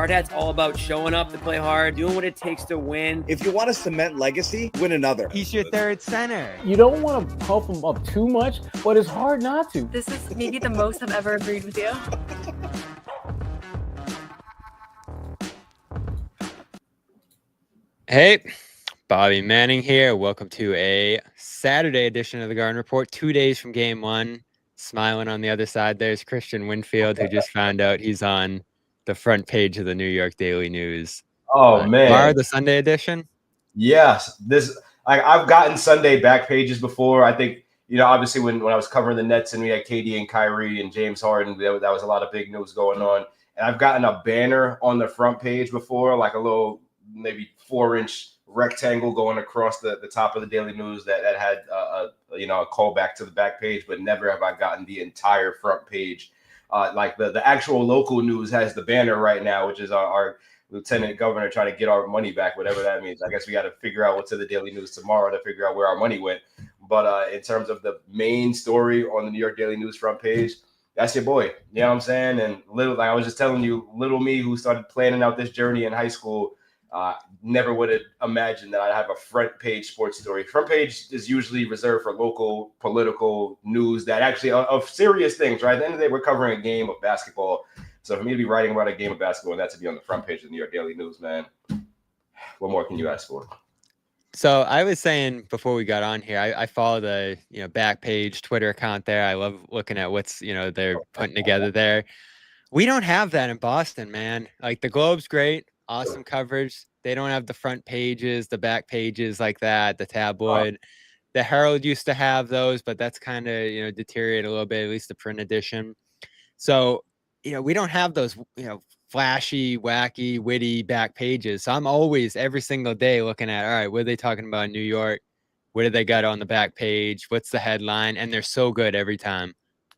Hard Hat's all about showing up to play hard, doing what it takes to win. If you want to cement legacy, win another. He's your third center. You don't want to pump him up too much, but it's hard not to. This is maybe the most I've ever agreed with you. Hey, Bobby Manning here. Welcome to a Saturday edition of the Garden Report. 2 days from game one. Smiling on the other side, there's Kristian Winfield, who just found out he's on the front page of the New York Daily News. Oh, man. Tomorrow, the Sunday edition? Yes. I've gotten Sunday back pages before. I think, obviously when I was covering the Nets and we had KD and Kyrie and James Harden, that was a lot of big news going on. And I've gotten a banner on the front page before, like a little maybe 4-inch rectangle going across the top of the Daily News that had a callback to the back page, but never have I gotten the entire front page. Like the actual local news has the banner right now, which is our lieutenant governor trying to get our money back, whatever that means. I guess we got to figure out what's in the Daily News tomorrow to figure out where our money went. But in terms of the main story on the New York Daily News front page, that's your boy. You know what I'm saying? And like I was just telling you, little me who started planning out this journey in high school, never would have imagined that I'd have a front page sports story. Front page is usually reserved for local political news that actually of serious things, right? At the end of the day, we're covering a game of basketball. So for me to be writing about a game of basketball and that to be on the front page of the New York Daily News, man, what more can you ask for? So I was saying before we got on here, I follow the back page Twitter account there. I love looking at what's they're putting together there. We don't have that in Boston, man. Like the Globe's great. Awesome coverage. They don't have the front pages, the back pages like that, the tabloid. The Herald used to have those, but that's kind of, deteriorated a little bit, at least the print edition. So, we don't have those, flashy, wacky, witty back pages. So I'm always, every single day looking at, all right, what are they talking about in New York? What do they got on the back page? What's the headline? And they're so good every time.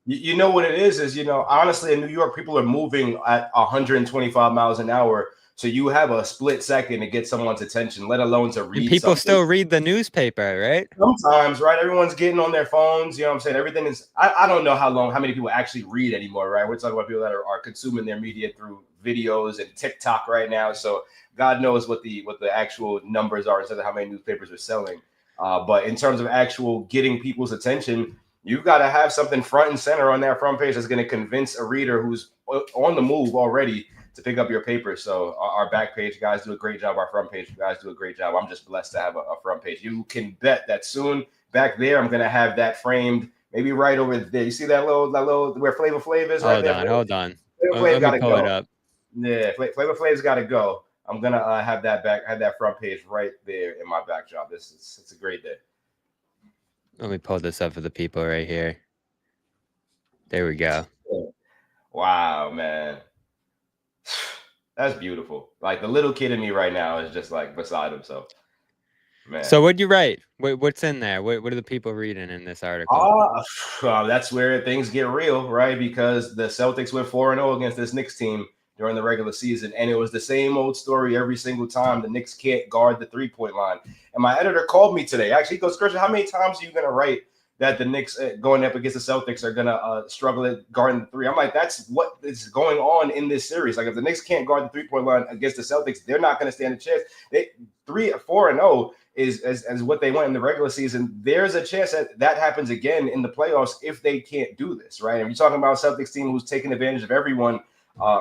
You know what it is, honestly, in New York, people are moving at 125 miles an hour. So you have a split second to get someone's attention, let alone to read. And people something. Still read the newspaper, right? Sometimes, right? Everyone's getting on their phones. You know what I'm saying? Everything is. I don't know how many people actually read anymore, right? We're talking about people that are consuming their media through videos and TikTok right now. So God knows what the actual numbers are instead of how many newspapers are selling. But in terms of actual getting people's attention, you've got to have something front and center on that front page that's going to convince a reader who's on the move already to pick up your paper. So our back page guys do a great job. Our front page guys do a great job. I'm just blessed to have a front page. You can bet that soon back there, I'm going to have that framed maybe right over there. You see that little where Flavor Flav is right there? Hold on. Flavor Flav got to go. It up. Yeah, Flavor Flav's got to go. I'm going to have that front page right there in my backdrop. It's a great day. Let me pull this up for the people right here. There we go. Wow, man. That's beautiful. Like the little kid in me right now is just like beside himself. Man. So what'd you write? What's in there? What are the people reading in this article? That's where things get real, right? Because the Celtics went 4-0 against this Knicks team during the regular season, and it was the same old story every single time. The Knicks can't guard the three-point line. And my editor called me today. Actually, he goes, Kristian, how many times are you going to write that the Knicks going up against the Celtics are going to struggle at guarding the three? I'm like, that's what is going on in this series. Like, if the Knicks can't guard the three-point line against the Celtics, they're not going to stand a chance. 4-0 is what they went in the regular season. There's a chance that happens again in the playoffs if they can't do this, right? And you're talking about a Celtics team who's taking advantage of everyone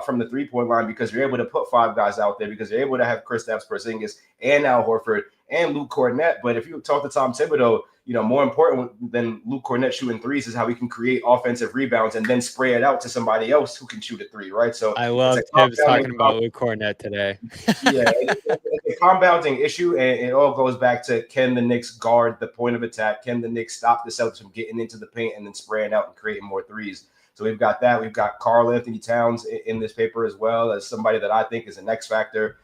from the three-point line because you're able to put 5 guys out there, because you're able to have Kristaps Porzingis and Al Horford and Luke Kornet. But if you talk to Tom Thibodeau, more important than Luke Kornet shooting threes is how he can create offensive rebounds and then spray it out to somebody else who can shoot a three, right? So I love Tibbs talking about Luke Kornet today. Yeah, it's a compounding issue, and it all goes back to, can the Knicks guard the point of attack? Can the Knicks stop the Celtics from getting into the paint and then spraying out and creating more threes? So we've got that. We've got Karl Anthony Towns in this paper as well as somebody that I think is an X factor.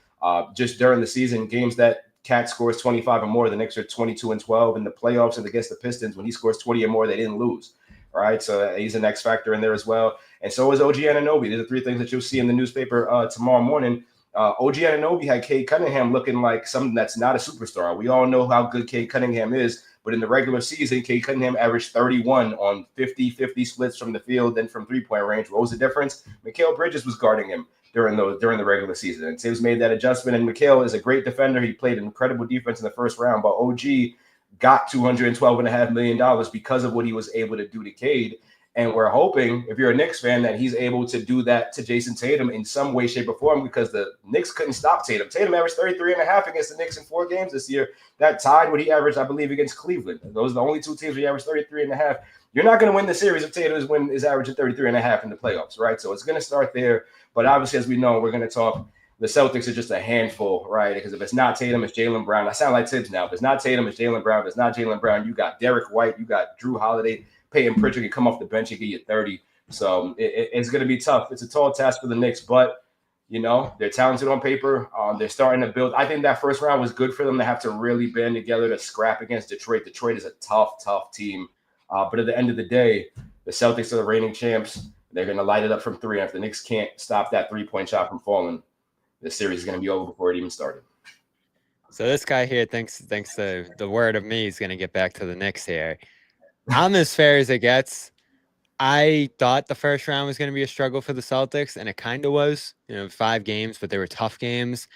Just during the season, games that Cat scores 25 or more, the Knicks are 22-12 in the playoffs, and against the Pistons, when he scores 20 or more, they didn't lose. Right, so he's an X factor in there as well, and so is OG Anunoby. These are 3 things that you'll see in the newspaper tomorrow morning. OG Anunoby had Cade Cunningham looking like something that's not a superstar. We all know how good Cade Cunningham is, But in the regular season, Cade Cunningham averaged 31 on 50-50 splits from the field and from three-point range. What was the difference? Mikal Bridges was guarding him during the regular season. And Tibbs made that adjustment. And Mikal is a great defender. He played an incredible defense in the first round. But OG got $212.5 million because of what he was able to do to Cade. And we're hoping, if you're a Knicks fan, that he's able to do that to Jason Tatum in some way, shape, or form, because the Knicks couldn't stop Tatum. Tatum averaged 33.5 against the Knicks in 4 games this year. That tied what he averaged, I believe, against Cleveland. Those are the only 2 teams where he averaged 33.5. You're not going to win the series if Tatum is averaging 33.5 in the playoffs, right? So it's going to start there. But obviously, as we know, we're going to talk. The Celtics are just a handful, right? Because if it's not Tatum, it's Jaylen Brown. I sound like Tibbs now. If it's not Tatum, it's Jaylen Brown. If it's not Jaylen Brown, you got Derek White, you got Drew Holiday. Peyton Pritchard can come off the bench and get you 30. So it's going to be tough. It's a tall task for the Knicks, but, you know, they're talented on paper. They're starting to build. I think that first round was good for them to have to really band together to scrap against Detroit. Detroit is a tough team. But at the end of the day, the Celtics are the reigning champs. They're going to light it up from 3. And if the Knicks can't stop that 3-point shot from falling, the series is going to be over before it even started. So this guy here thinks the word of me is going to get back to the Knicks here. I'm as fair as it gets. I thought the first round was going to be a struggle for the Celtics, and it kind of was. 5 games, but they were tough games.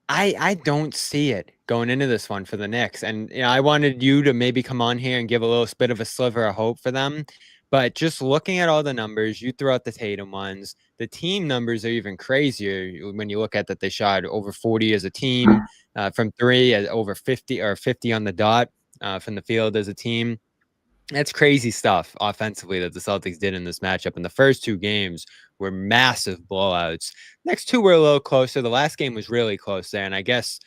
I don't see it going into this one for the Knicks. And I wanted you to maybe come on here and give a little bit of a sliver of hope for them. But just looking at all the numbers, you threw out the Tatum ones. The team numbers are even crazier when you look at that. They shot over 40 as a team from 3, over 50 or 50 on the dot from the field as a team. That's crazy stuff offensively that the Celtics did in this matchup. And the first 2 games were massive blowouts. Next 2 were a little closer. The last game was really close there. And I guess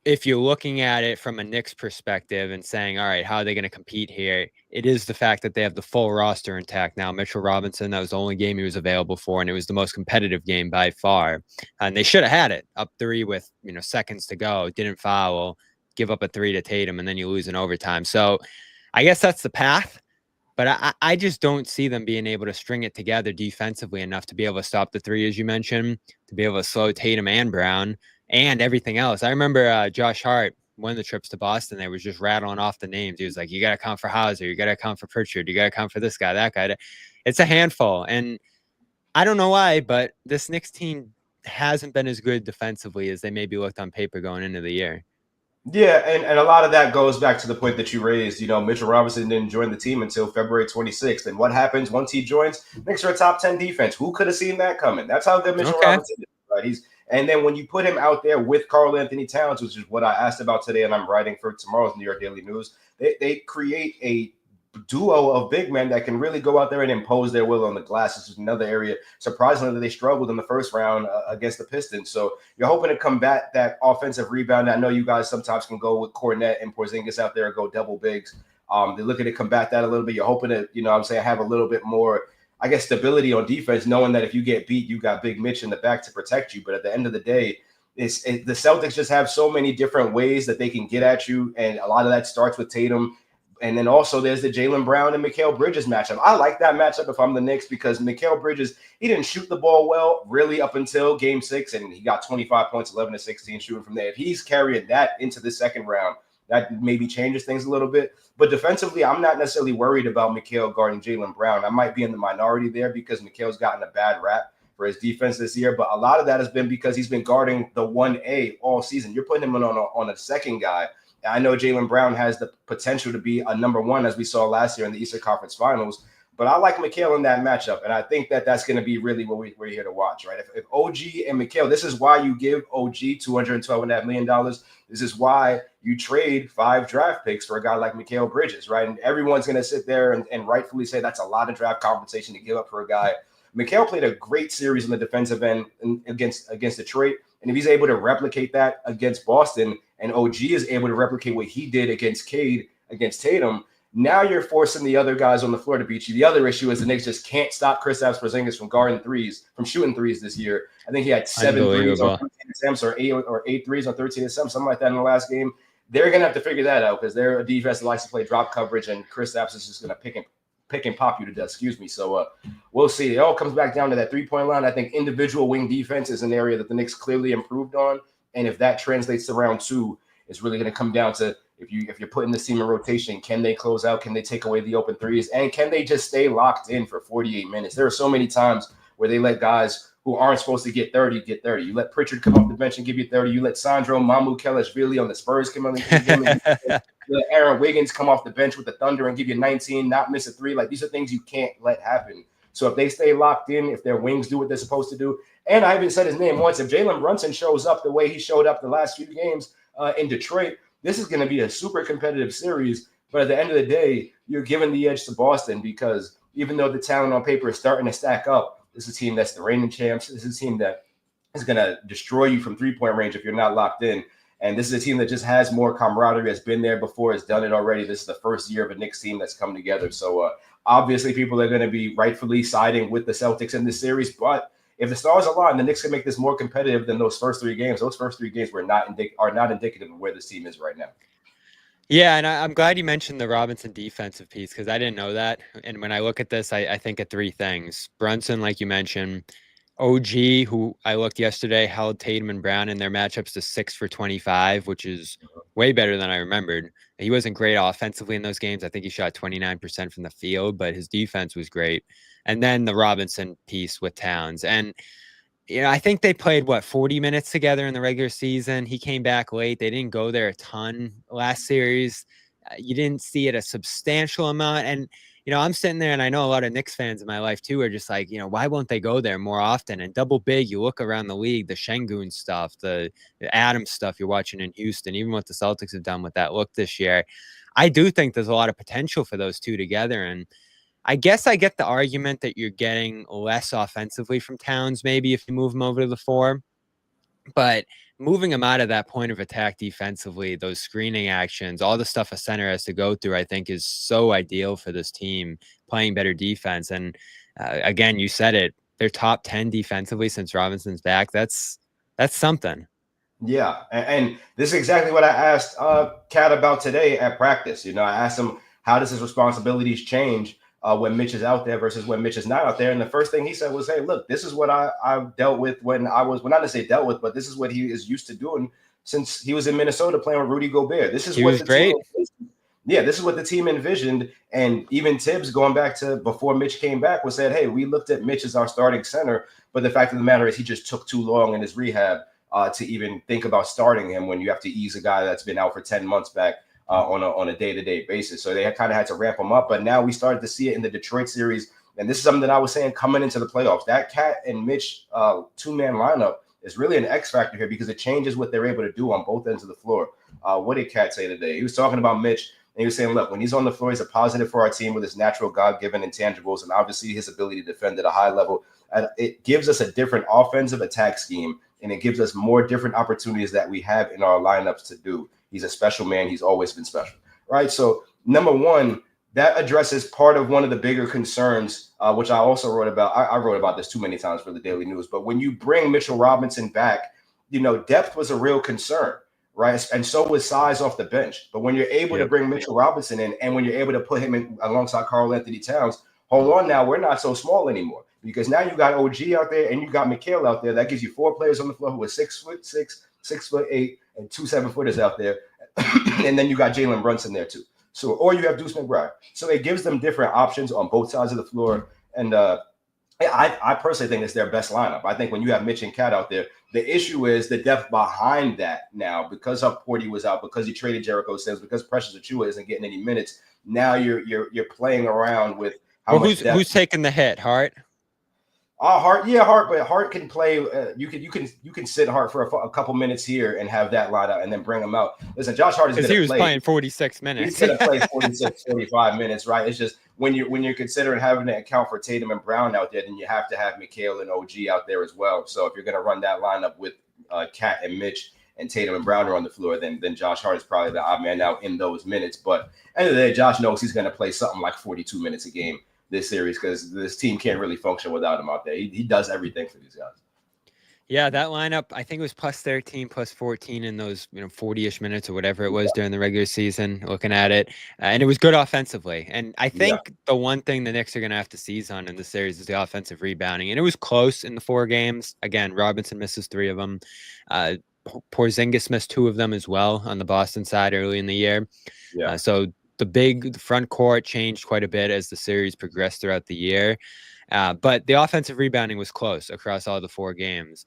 if you're looking at it from a Knicks perspective and saying, all right, how are they going to compete here? It is the fact that they have the full roster intact now. Mitchell Robinson, that was the only game he was available for, and it was the most competitive game by far. And they should have had it up 3 with seconds to go. Didn't foul, give up a 3 to Tatum, and then you lose in overtime. So I guess that's the path, but I just don't see them being able to string it together defensively enough to be able to stop the 3, as you mentioned, to be able to slow Tatum and Brown and everything else. I remember Josh Hart, one of the trips to Boston, they was just rattling off the names. He was like, you got to count for Hauser, you got to count for Pritchard, you got to count for this guy, that guy. It's a handful, and I don't know why, but this Knicks team hasn't been as good defensively as they maybe looked on paper going into the year. Yeah, and a lot of that goes back to the point that you raised. Mitchell Robinson didn't join the team until February 26th. And what happens once he joins? Knicks are a top 10 defense. Who could have seen that coming? That's how good Mitchell Robinson is, right? And then when you put him out there with Karl Anthony Towns, which is what I asked about today, and I'm writing for tomorrow's New York Daily News, they create a duo of big men that can really go out there and impose their will on the glass. This is another area, surprisingly, that they struggled in the first round against the Pistons. So you're hoping to combat that offensive rebound. I know you guys sometimes can go with Cornette and Porzingis out there and go double bigs. They're looking to combat that a little bit. You're hoping to, have a little bit more, I guess, stability on defense, knowing that if you get beat, you got Big Mitch in the back to protect you. But at the end of the day, the Celtics just have so many different ways that they can get at you, and a lot of that starts with Tatum. And then also there's the Jaylen Brown and Mikal Bridges matchup. I like that matchup if I'm the Knicks, because Mikal Bridges, he didn't shoot the ball well really up until Game 6, and he got 25 points, 11 to 16 shooting from there. If he's carrying that into the second round, that maybe changes things a little bit. But defensively, I'm not necessarily worried about Mikal guarding Jaylen Brown. I might be in the minority there because Mikal's gotten a bad rap for his defense this year, but a lot of that has been because he's been guarding the 1A all season. You're putting him on a second guy. I know Jaylen Brown has the potential to be a number 1, as we saw last year in the Eastern Conference Finals, but I like Mikal in that matchup, and I think that that's going to be really what we're here to watch, right? If OG and Mikal, this is why you give OG $212.5 million. This is why you trade 5 draft picks for a guy like Mikal Bridges, right? And everyone's going to sit there and rightfully say that's a lot of draft compensation to give up for a guy. Mikal played a great series on the defensive end against Detroit, and if he's able to replicate that against Boston, and OG is able to replicate what he did against Cade, against Tatum, now you're forcing the other guys on the floor to beat you. The other issue is the Knicks just can't stop Kristaps Porzingis from shooting threes this year. I think he had 7 threes on 13 attempts, or 8 threes on 13 attempts, something like that in the last game. They're going to have to figure that out because they're a defense that likes to play drop coverage, and Kristaps is just going to pick and pop you to death. So we'll see. It all comes back down to that 3-point line. I think individual wing defense is an area that the Knicks clearly improved on. And if that translates to round 2, it's really going to come down to if you're putting this team in rotation, can they close out? Can they take away the open threes? And can they just stay locked in for 48 minutes? There are so many times where they let guys who aren't supposed to get 30 get 30. You let Pritchard come off the bench and give you 30. You let Sandro Mamu-Kelashvili on the Spurs come on and give you you let Aaron Wiggins come off the bench with the Thunder and give you 19, not miss a three. Like, these are things you can't let happen. So if they stay locked in, if their wings do what they're supposed to do, and I even said his name once, if Jalen Brunson shows up the way he showed up the last few games in Detroit, this is going to be a super competitive series. But at the end of the day, you're giving the edge to Boston because even though the talent on paper is starting to stack up, this is a team that's the reigning champs. This is a team that is going to destroy you from three-point range if you're not locked in. And this is a team that just has more camaraderie, has been there before, has done it already. This is the first year of a Knicks team that's come together. So obviously people are going to be rightfully siding with the Celtics in this series. But if the stars align, the Knicks can make this more competitive than those first three games. Those first three games are not indicative of where this team is right now. Yeah, and I'm glad you mentioned the Robinson defensive piece because I didn't know that. And when I look at this, I think of three things. Brunson, like you mentioned, OG, who I looked yesterday, held Tatum and Brown in their matchups to 6 for 25, which is way better than I remembered. He wasn't great offensively in those games. I think he shot 29% from the field, but his defense was great. And then the Robinson piece with Towns. And I think they played 40 minutes together in the regular season. He came back late. They didn't go there a ton last series. You didn't see it a substantial amount. And, I'm sitting there and I know a lot of Knicks fans in my life too are just like, why won't they go there more often? And double big, you look around the league, the Şengün stuff, the Adams stuff you're watching in Houston, even what the Celtics have done with that look this year. I do think there's a lot of potential for those two together. And I guess I get the argument that you're getting less offensively from Towns, maybe if you move him over to the 4, but moving him out of that point of attack defensively, those screening actions, all the stuff a center has to go through, I think is so ideal for this team playing better defense. And again, you said it, they're top 10 defensively since Robinson's back. That's something. Yeah. And this is exactly what I asked Kat about today at practice. I asked him, how does his responsibilities change when Mitch is out there versus when Mitch is not out there? And the first thing he said was, hey, look, this is what I've dealt with when I was, well, not to say dealt with, but this is what he is used to doing since he was in Minnesota playing with Rudy Gobert. This is he what was great. This is what the team envisioned. And even Tibbs, going back to before Mitch came back, was said, hey, we looked at Mitch as our starting center, but the fact of the matter is he just took too long in his rehab to even think about starting him when you have to ease a guy that's been out for 10 months back on a day-to-day basis. So they kind of had to ramp him up. But now we started to see it in the Detroit series. And this is something that I was saying coming into the playoffs. That Cat and Mitch two-man lineup is really an X factor here because it changes what they're able to do on both ends of the floor. What did Cat say today? He was talking about Mitch, and he was saying, look, when he's on the floor, he's a positive for our team with his natural God-given intangibles and obviously his ability to defend at a high level. And it gives us a different offensive attack scheme, and it gives us more different opportunities that we have in our lineups to do. He's a special man. He's always been special, right? So number one, that addresses part of one of the bigger concerns, which I also wrote about. I wrote about this too many times for the Daily News. But when you bring Mitchell Robinson back, depth was a real concern, right? And so was size off the bench. But when you're able to bring Mitchell Robinson in, and when you're able to put him in alongside Karl Anthony Towns, hold on now, we're not so small anymore. Because now you got OG out there and you got Mikal out there. That gives you 4 players on the floor who are 6'6", 6'8", and 2 7-footers out there. And then you got Jalen Brunson there too. So, or you have Deuce McBride. So it gives them different options on both sides of the floor. And I personally think it's their best lineup. I think when you have Mitch and Cat out there, the issue is the depth behind that now because Porty was out, because you traded Jericho Sims, because Precious Achiuwa isn't getting any minutes. Now you're playing around with how much depth. Who's taking the hit, Hart? Hart, but Hart can play. You can sit Hart for a couple minutes here and have that line out and then bring him out. Listen, Josh Hart is going to play. He was playing 46 minutes. He's going to play 46, 45 minutes, right? It's just when you're considering having to account for Tatum and Brown out there, then you have to have Mikal and OG out there as well. So if you're going to run that lineup with Cat and Mitch and Tatum and Brown are on the floor, then Josh Hart is probably the odd man out in those minutes. But end of the day, Josh knows he's going to play something like 42 minutes a game this series because this team can't really function without him out there. He does everything for these guys. Yeah, that lineup, I think it was plus 13, plus 14 in those 40-ish minutes or whatever it was during the regular season, looking at it. And it was good offensively. And I think the one thing the Knicks are going to have to seize on in this series is the offensive rebounding. And it was close in the 4 games. Again, Robinson misses 3 of them. Porzingis missed 2 of them as well on the Boston side early in the year. Yeah. So the front court changed quite a bit as the series progressed throughout the year. But the offensive rebounding was close across all the 4 games.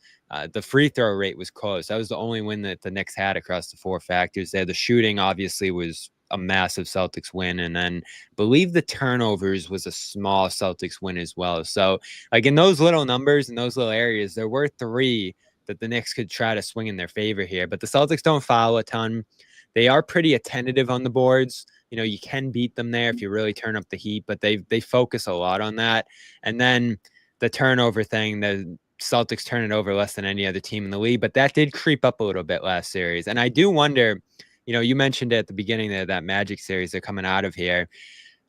The free throw rate was close. That was the only win that the Knicks had across the 4 factors there. The shooting obviously was a massive Celtics win. And then I believe the turnovers was a small Celtics win as well. So like in those little numbers, in those little areas, there were 3 that the Knicks could try to swing in their favor here. But the Celtics don't foul a ton. They are pretty attentive on the boards. You know, you can beat them there if you really turn up the heat, but they focus a lot on that. And then the turnover thing, the Celtics turn it over less than any other team in the league, but that did creep up a little bit last series. And I do wonder, you know, you mentioned at the beginning of that Magic series they're coming out of here.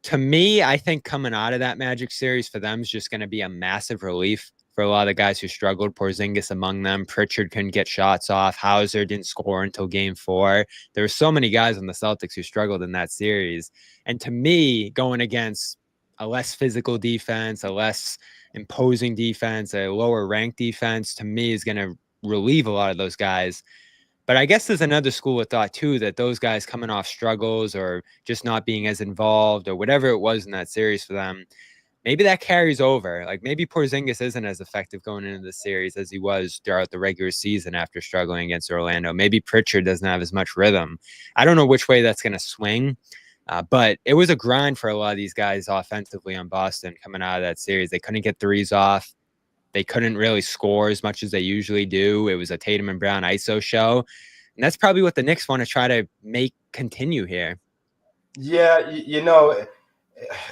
To me, I think coming out of that Magic series for them is just going to be a massive relief for a lot of the guys who struggled. Porzingis among them. Pritchard couldn't get shots off. Hauser didn't score until game 4. There were so many guys on the Celtics who struggled in that series. And to me, going against a less physical defense, a less imposing defense, a lower ranked defense, to me is going to relieve a lot of those guys. But I guess there's another school of thought, too, that those guys coming off struggles or just not being as involved or whatever it was in that series for them, maybe that carries over. Like maybe Porzingis isn't as effective going into the series as he was throughout the regular season after struggling against Orlando. Maybe Pritchard doesn't have as much rhythm. I don't know which way that's going to swing, but it was a grind for a lot of these guys offensively on Boston coming out of that series. They couldn't get threes off. They couldn't really score as much as they usually do. It was a Tatum and Brown ISO show. And that's probably what the Knicks want to try to make continue here. Yeah, you know,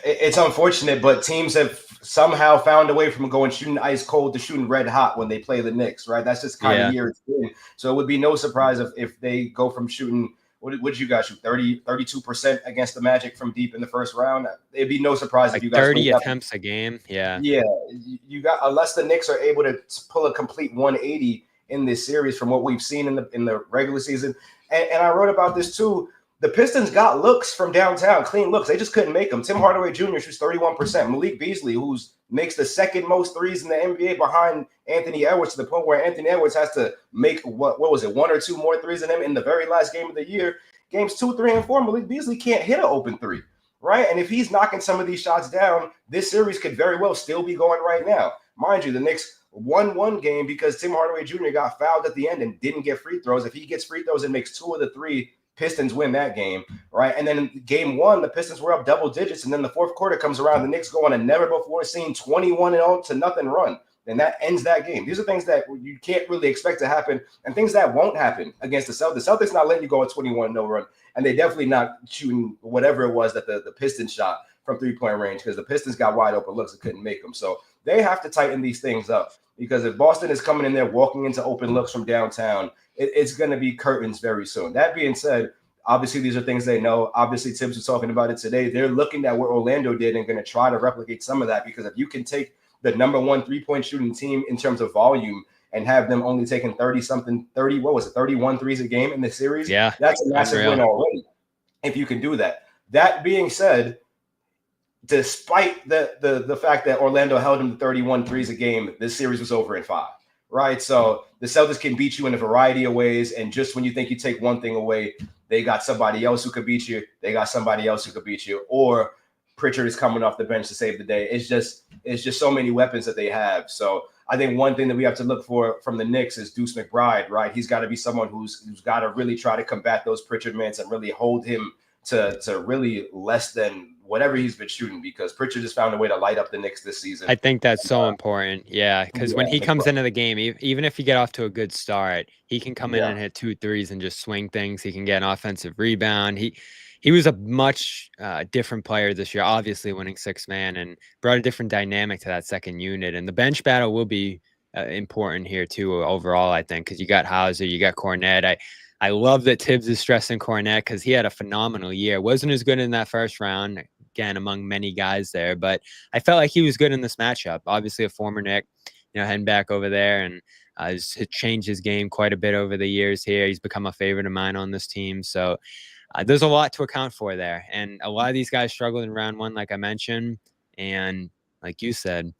it's unfortunate, but teams have somehow found a way from going shooting ice cold to shooting red hot when they play the Knicks, right? That's just kind of year it's been. So it would be no surprise if they go from shooting, what did you guys shoot, 32% against the Magic from deep in the first round? It'd be no surprise like if you guys 30 attempts a game. Yeah, you got, unless the Knicks are able to pull a complete 180 in this series from what we've seen in the regular season. And I wrote about this too. The Pistons got looks from downtown, clean looks. They just couldn't make them. Tim Hardaway Jr. shoots 31%. Malik Beasley, who makes the second most threes in the NBA behind Anthony Edwards, to the point where Anthony Edwards has to make, what was it, 1 or 2 more threes than him in the very last game of the year. Games 2, 3, and 4, Malik Beasley can't hit an open 3, right? And if he's knocking some of these shots down, this series could very well still be going right now. Mind you, the Knicks won one game because Tim Hardaway Jr. got fouled at the end and didn't get free throws. If he gets free throws and makes 2 of the 3, Pistons win that game, right? And then in game 1, the Pistons were up double digits, and then the fourth quarter comes around, the Knicks go on a never-before-seen 21-0 run, and that ends that game. These are things that you can't really expect to happen, and things that won't happen against the Celtics. The Celtics not letting you go on 21-0 run, and they definitely not shooting whatever it was that the Pistons shot from three-point range, because the Pistons got wide open looks and couldn't make them. So they have to tighten these things up, because if Boston is coming in there walking into open looks from downtown, it's going to be curtains very soon. That being said, obviously these are things they know. Obviously, Tibbs was talking about it today. They're looking at what Orlando did and going to try to replicate some of that, because if you can take the number 1 3-point shooting team in terms of volume and have them only taking 31 threes a game in the series, that's a massive win already, if you can do that. That being said, despite the fact that Orlando held them to 31 threes a game, this series was over in 5. Right, so the Celtics can beat you in a variety of ways, and just when you think you take one thing away, they got somebody else who could beat you. They got somebody else who could beat you, or Pritchard is coming off the bench to save the day. It's just so many weapons that they have. So I think one thing that we have to look for from the Knicks is Deuce McBride. Right, he's got to be someone who's got to really try to combat those Pritchard minutes and really hold him to really less than whatever he's been shooting, because Pritchard just found a way to light up the Knicks this season. I think that's so important. Yeah, because when he comes into the game, even if you get off to a good start, he can come in and hit 2 threes and just swing things. He can get an offensive rebound. He was a much different player this year, obviously winning 6-man, and brought a different dynamic to that second unit. And the bench battle will be important here too overall, I think, because you got Hauser, you got Cornette. I love that Tibbs is stressing Cornette because he had a phenomenal year. Wasn't as good in that first round, again, among many guys there, but I felt like he was good in this matchup. Obviously a former Knick, heading back over there, and has changed his game quite a bit over the years here. He's become a favorite of mine on this team. So there's a lot to account for there. And a lot of these guys struggled in round 1, like I mentioned. And like you said,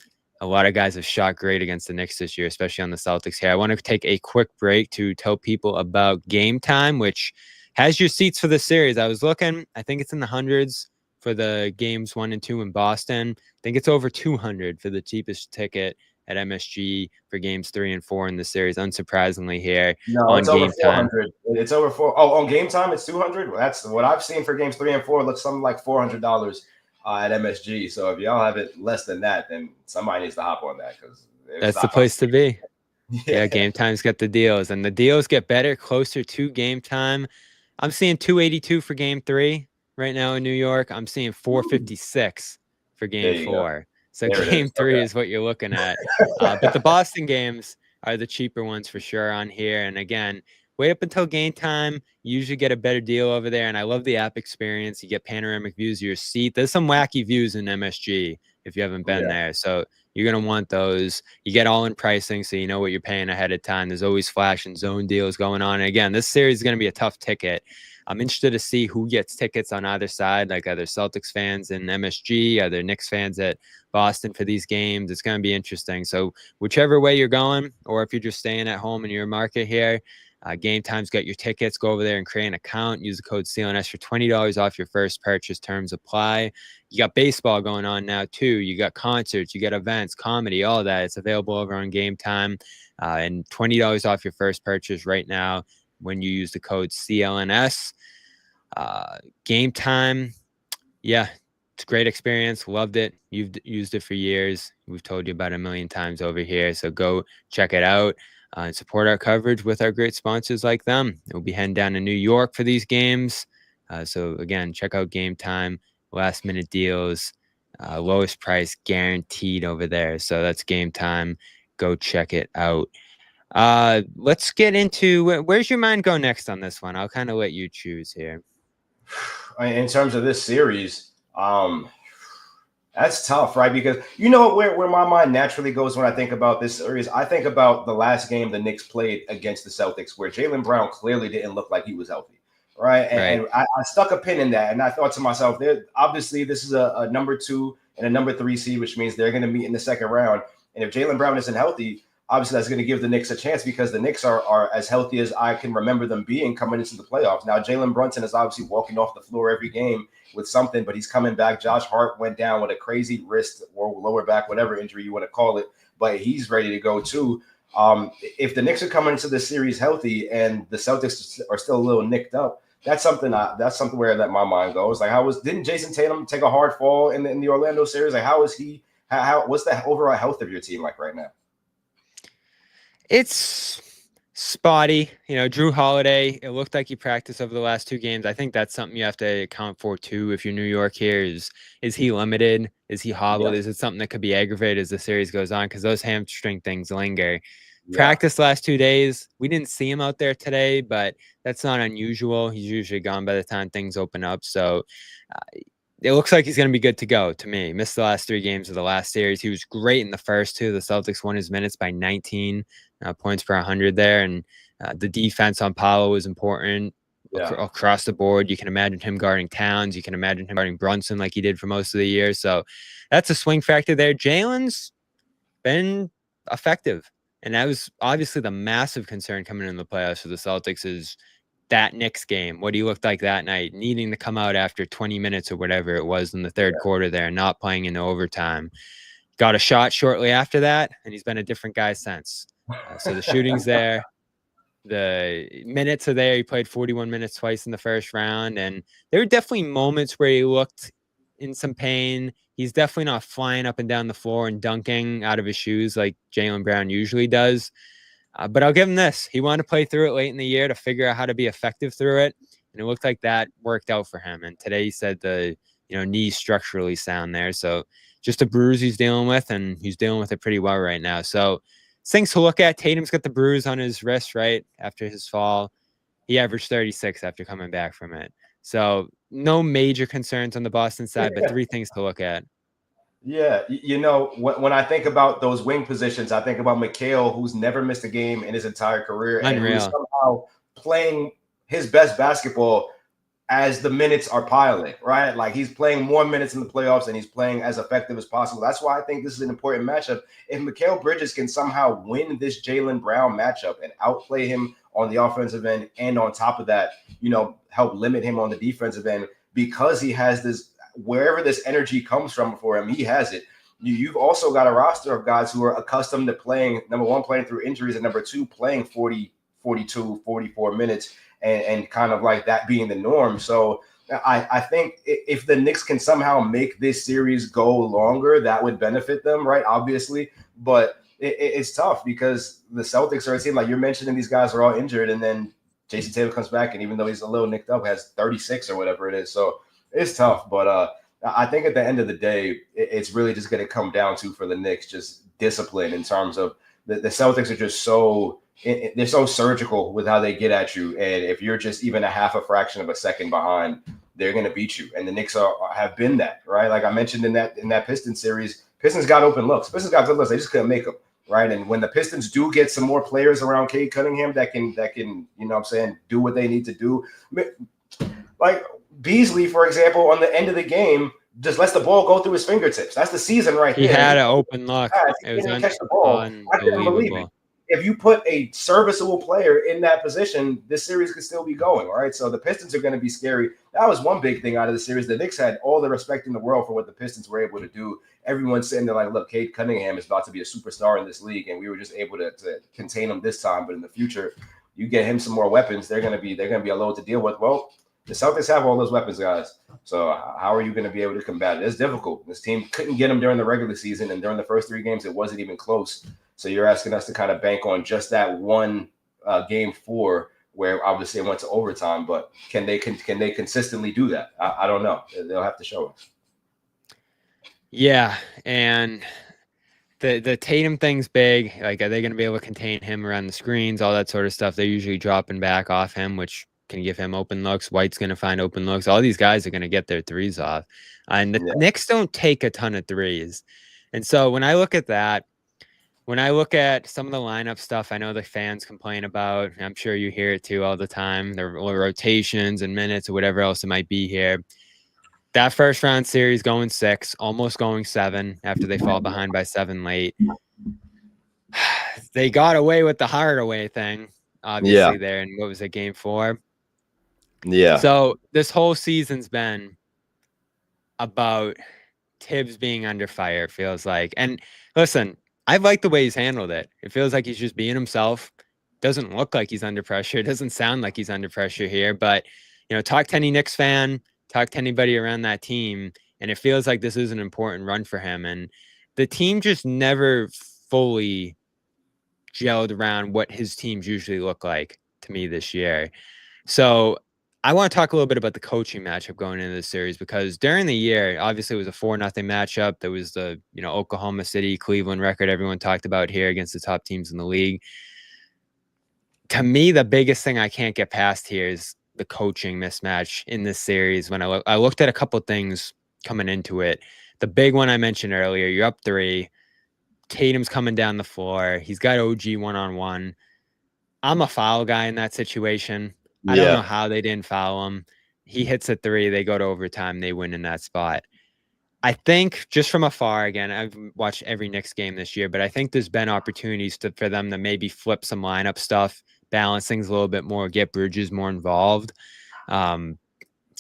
a lot of guys have shot great against the Knicks this year, especially on the Celtics here. I want to take a quick break to tell people about Game Time, which has your seats for the series. I was looking, I think it's in the hundreds for the games 1 and 2 in Boston. I think it's over 200 for the cheapest ticket at MSG for games 3 and 4 in the series, unsurprisingly here. No, on it's Game over 400. Time. It's over 4. Oh, on Game Time, it's 200. That's what I've seen for games 3 and 4. It looks something like $400 at MSG. So if y'all have it less than that, then somebody needs to hop on that because that's the place to be. Yeah, Game Time's got the deals, and the deals get better closer to Game Time. I'm seeing 282 for Game 3 right now in New York. I'm seeing 456 for Game 4. So Game 3 is what you're looking at. But the Boston games are the cheaper ones for sure on here. And again, wait up until Game Time. You usually get a better deal over there. And I love the app experience. You get panoramic views of your seat. There's some wacky views in MSG if you haven't been there. So you're going to want those. You get all in pricing, so you know what you're paying ahead of time. There's always flash and zone deals going on. And again, this series is going to be a tough ticket. I'm interested to see who gets tickets on either side, like either Celtics fans in MSG, either Knicks fans at Boston for these games. It's going to be interesting. So whichever way you're going, or if you're just staying at home in your market here, Game Time's got your tickets. Go over there and create an account. Use the code CLNS for $20 off your first purchase. Terms apply. You got baseball going on now too. You got concerts, you got events, comedy, all that. It's available over on Game Time, and $20 off your first purchase right now when you use the code CLNS. Game Time, yeah, it's a great experience. Loved it. You've used it for years. We've told you about it a million times over here. So go check it out and support our coverage with our great sponsors like them. We'll be heading down to New York for these games. So again, check out Game Time. Last minute deals, lowest price guaranteed over there. So that's Game Time. Go check it out. Let's get into where's your mind go next on this one? I'll kind of let you choose here. In terms of this series, that's tough, right? Because you know where my mind naturally goes when I think about this series. I think about the last game the Knicks played against the Celtics, where Jaylen Brown clearly didn't look like he was healthy, right? And I stuck a pin in that, and I thought to myself, obviously this is a number 2 and a number 3 seed, which means they're going to meet in the second round. And if Jaylen Brown isn't healthy, obviously that's going to give the Knicks a chance because the Knicks are as healthy as I can remember them being coming into the playoffs. Now, Jalen Brunson is obviously walking off the floor every game with something, but he's coming back. Josh Hart went down with a crazy wrist or lower back, whatever injury you want to call it, but he's ready to go too. If the Knicks are coming into this series healthy and the Celtics are still a little nicked up, that's something where that my mind goes. Like, didn't Jason Tatum take a hard fall in the Orlando series? Like, what's the overall health of your team like right now? It's spotty. You know, Drew Holiday, it looked like he practiced over the last 2 games. I think that's something you have to account for too. If you're New York here, is he limited? Is he hobbled? Yeah. Is it something that could be aggravated as the series goes on? Because those hamstring things linger. Yeah. Practice last 2 days. We didn't see him out there today, but that's not unusual. He's usually gone by the time things open up. So it looks like he's going to be good to go to me. Missed the last 3 games of the last series. He was great in the first 2. The Celtics won his minutes by 19 points per 100 there. And the defense on Paolo was important across the board. You can imagine him guarding Towns. You can imagine him guarding Brunson like he did for most of the year. So that's a swing factor there. Jalen's been effective. And that was obviously the massive concern coming in the playoffs for the Celtics is that Knicks game, what he looked like that night, needing to come out after 20 minutes or whatever it was in the third quarter there, not playing in overtime. Got a shot shortly after that, and he's been a different guy since. So the shooting's there. The minutes are there. He played 41 minutes twice in the first round, and there were definitely moments where he looked in some pain. He's definitely not flying up and down the floor and dunking out of his shoes like Jaylen Brown usually does. But I'll give him this. He wanted to play through it late in the year to figure out how to be effective through it. And it looked like that worked out for him. And today he said the knee's structurally sound there. So just a bruise he's dealing with, and he's dealing with it pretty well right now. So things to look at. Tatum's got the bruise on his wrist, right, after his fall. He averaged 36 after coming back from it. So no major concerns on the Boston side, but 3 things to look at. Yeah, when I think about those wing positions, I think about Mikal, who's never missed a game in his entire career. Unreal. And who's somehow playing his best basketball as the minutes are piling, right? Like he's playing more minutes in the playoffs and he's playing as effective as possible. That's why I think this is an important matchup. If Mikal Bridges can somehow win this Jaylen Brown matchup and outplay him on the offensive end, and on top of that, help limit him on the defensive end, because he has this, wherever this energy comes from for him, he has it. You've also got a roster of guys who are accustomed to playing, number one, playing through injuries, and number two, playing 40, 42, 44 minutes. And kind of like that being the norm. So I think if the Knicks can somehow make this series go longer, that would benefit them, right? Obviously. But it's tough because the Celtics are a team, like you're mentioning, these guys are all injured. And then Jason Tatum comes back, and even though he's a little nicked up, has 36 or whatever it is. So it's tough. But I think at the end of the day, it's really just going to come down to, for the Knicks, just discipline in terms of the Celtics are just so – they're so surgical with how they get at you, and if you're just even a half a fraction of a second behind, they're going to beat you. And the Knicks have been that, right? Like I mentioned in that Pistons series, Pistons got open looks. Pistons got good looks. They just couldn't make them, right? And when the Pistons do get some more players around Cade Cunningham that can do what they need to do, like Beasley, for example, on the end of the game, just lets the ball go through his fingertips. That's the season right there. He had an open look. It was catch the ball. I couldn't believe it. If you put a serviceable player in that position, this series could still be going, all right? So the Pistons are going to be scary. That was one big thing out of the series. The Knicks had all the respect in the world for what the Pistons were able to do. Everyone's saying they're like, look, Cade Cunningham is about to be a superstar in this league, and we were just able to contain him this time. But in the future, you get him some more weapons, they're going to be a load to deal with. Well, the Celtics have all those weapons, guys. So how are you going to be able to combat it? It's difficult. This team couldn't get them during the regular season, and during the first 3 games, it wasn't even close. So you're asking us to kind of bank on just that one game 4, where obviously it went to overtime. But can they consistently do that? I don't know. They'll have to show us. Yeah, and the Tatum thing's big. Like, are they going to be able to contain him around the screens, all that sort of stuff? They're usually dropping back off him, which can give him open looks. White's going to find open looks. All these guys are going to get their threes off. And the Knicks don't take a ton of threes. And so when I look at that, when I look at some of the lineup stuff, I know the fans complain about, I'm sure you hear it too all the time, the rotations and minutes or whatever else it might be here. That first round series going 6, almost going 7 after they fall behind by 7 late. They got away with the Hardaway thing, obviously, there. And what was it, game 4? Yeah. So this whole season's been about Tibbs being under fire, it feels like. And listen, I like the way he's handled it. It feels like he's just being himself. Doesn't look like he's under pressure. It doesn't sound like he's under pressure here. But, talk to any Knicks fan, talk to anybody around that team, and it feels like this is an important run for him. And the team just never fully gelled around what his teams usually look like to me this year. So I want to talk a little bit about the coaching matchup going into this series, because during the year, obviously it was a 4-0 matchup. There was the, Oklahoma City, Cleveland record everyone talked about here against the top teams in the league. To me, the biggest thing I can't get past here is the coaching mismatch in this series. When I looked at a couple things coming into it, the big one I mentioned earlier, you're up 3, Tatum's coming down the floor. He's got OG one-on-one. I'm a foul guy in that situation. I don't know how they didn't foul him. He hits a 3. They go to overtime. They win in that spot. I think just from afar, again, I've watched every Knicks game this year, but I think there's been opportunities for them to maybe flip some lineup stuff, balance things a little bit more, get Bridges more involved. Trying